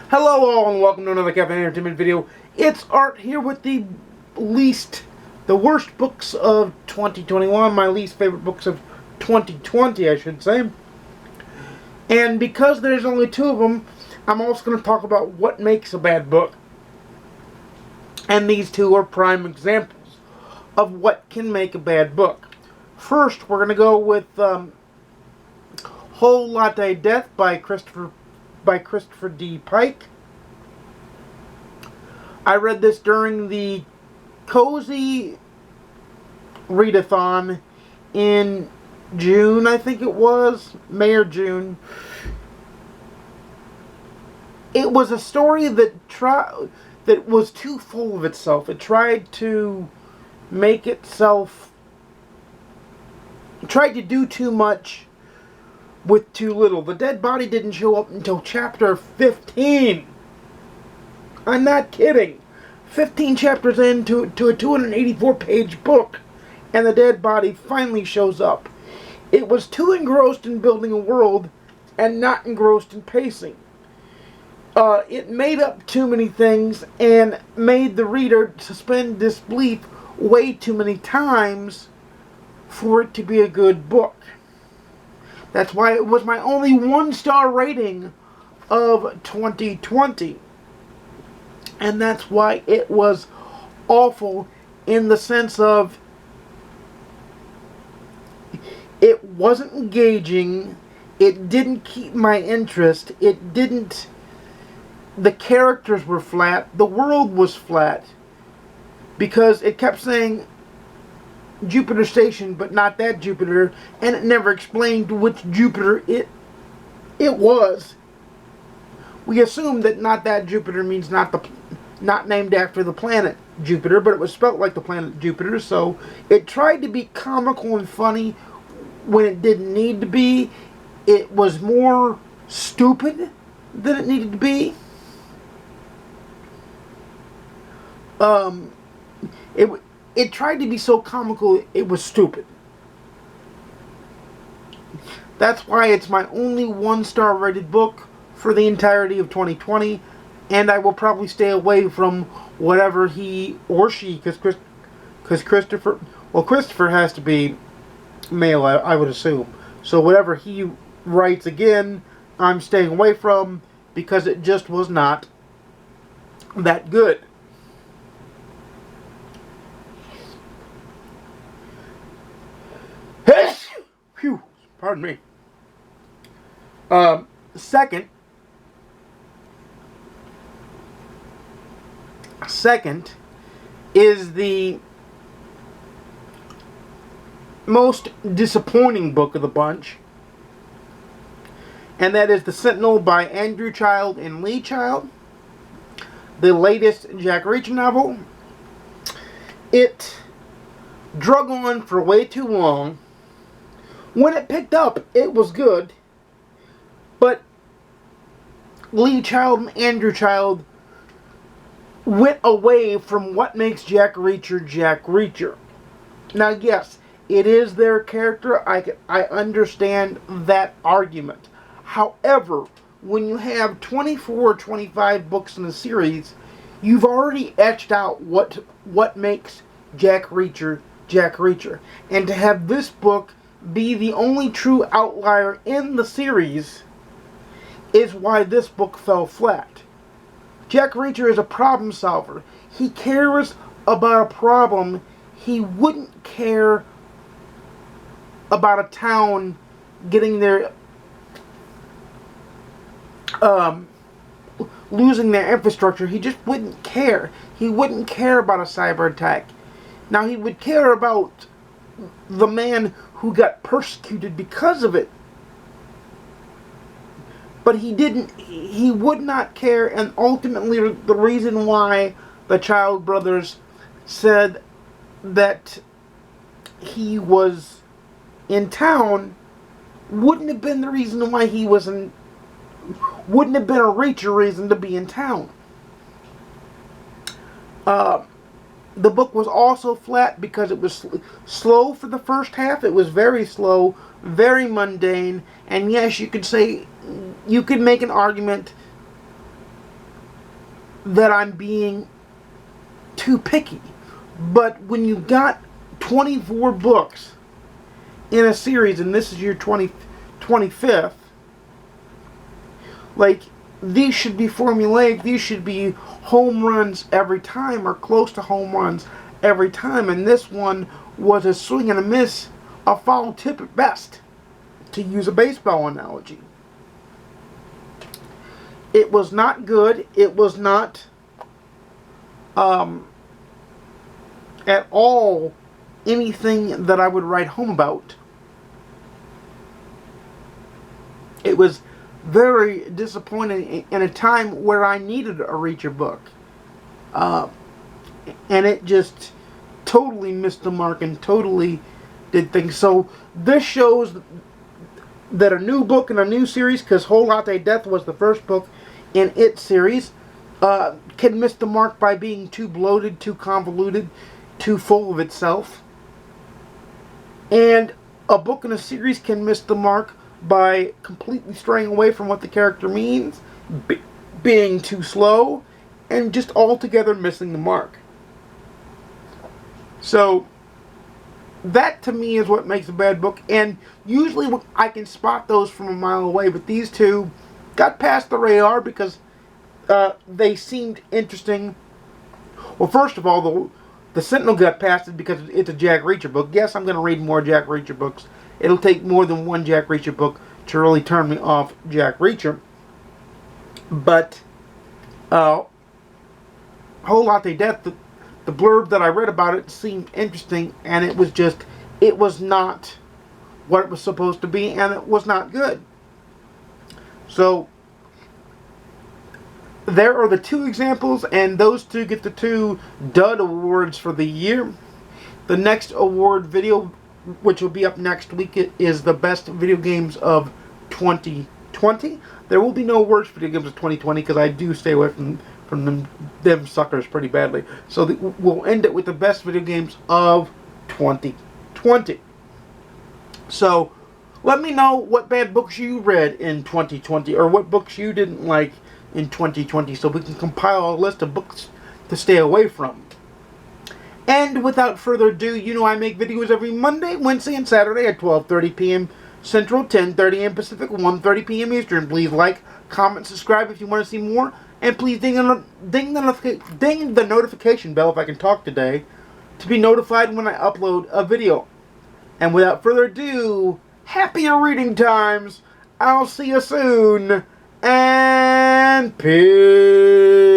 Hello all and welcome to another Cafe Entertainment video. It's Art here with the worst books of 2021, my least favorite books of 2020 I should say. And because there's only two of them, I'm also going to talk about what makes a bad book. And these two are prime examples of what can make a bad book. First, we're going to go with Whole Latte Death by Christopher D. Pike. I read this during the Cozy Readathon in June, I think it was, May or June. It was a story that was too full of itself. It tried to make itself, tried to do too much with too little. The dead body didn't show up until chapter 15. I'm not kidding. 15 chapters into a 284-page book, and the dead body finally shows up. It was too engrossed in building a world and not engrossed in pacing. It made up too many things and made the reader suspend disbelief way too many times for it to be a good book. That's why it was my only 1-star rating of 2020. And that's why it was awful in the sense of it wasn't engaging, it didn't keep my interest, the characters were flat, the world was flat, because it kept saying Jupiter Station, but not that Jupiter, and it never explained which Jupiter it was. We assumed that not that Jupiter means not named after the planet Jupiter, but it was spelt like the planet Jupiter, so it tried to be comical and funny when it didn't need to be. It was more stupid than it needed to be. It tried to be so comical, it was stupid. That's why it's my only 1-star rated book for the entirety of 2020, and I will probably stay away from whatever he or she, because Christopher has to be male, I would assume. So whatever he writes again, I'm staying away from, because it just was not that good. Phew, pardon me. Second is the most disappointing book of the bunch, and that is The Sentinel by Andrew Child and Lee Child, the latest Jack Reacher novel. It drug on for way too long. When it picked up, it was good, but Lee Child and Andrew Child went away from what makes Jack Reacher Jack Reacher. Now, yes, it is their character. I understand that argument. However, when you have 24 or 25 books in a series, you've already etched out what makes Jack Reacher Jack Reacher. And to have this book be the only true outlier in the series is why this book fell flat. Jack Reacher is a problem solver. He cares about a problem. He wouldn't care about a town getting their losing their infrastructure. He just wouldn't care. He wouldn't care about a cyber attack. Now, he would care about the man who got persecuted because of it. But he would not care, and ultimately the reason why the Child brothers said that he was in town wouldn't have been the reason why he was in, wouldn't have been a Reacher reason to be in town. The book was also flat because it was slow for the first half. It was very slow, very mundane, and yes, you could say, you could make an argument that I'm being too picky. But when you got 24 books in a series, and this is your 25th, like, these should be formulaic. These should be home runs every time, or close to home runs every time. And this one was a swing and a miss, a foul tip at best, to use a baseball analogy. It was not good. It was not at all anything that I would write home about. It was very disappointing in a time where I needed a Reacher book. And it just totally missed the mark and totally did things. So this shows that a new book in a new series, because Whole Latte Death was the first book in its series, can miss the mark by being too bloated, too convoluted, too full of itself. And a book in a series can miss the mark by completely straying away from what the character means, being too slow, and just altogether missing the mark. So that to me is what makes a bad book, and usually I can spot those from a mile away, but these two got past the radar because they seemed interesting. Well, first of all, the Sentinel got past it because it's a Jack Reacher book. Yes, I'm going to read more Jack Reacher books. It'll take more than one Jack Reacher book to really turn me off Jack Reacher. But Whole Latte Death, the blurb that I read about it seemed interesting, and it was not what it was supposed to be, and it was not good. So there are the two examples, and those two get the two dud awards for the year. The next award video, which will be up next week, is the best video games of 2020. There will be no worst video games of 2020 because I do stay away from them suckers pretty badly. So we'll end it with the best video games of 2020. So let me know what bad books you read in 2020, or what books you didn't like in 2020, so we can compile a list of books to stay away from. And without further ado, you know I make videos every Monday, Wednesday, and Saturday at 12:30 p.m. Central, 10:30 a.m. Pacific, 1:30 p.m. Eastern. Please like, comment, subscribe if you want to see more, and please ding the notification bell if I can talk today, to be notified when I upload a video. And without further ado, happier reading times. I'll see you soon, and peace.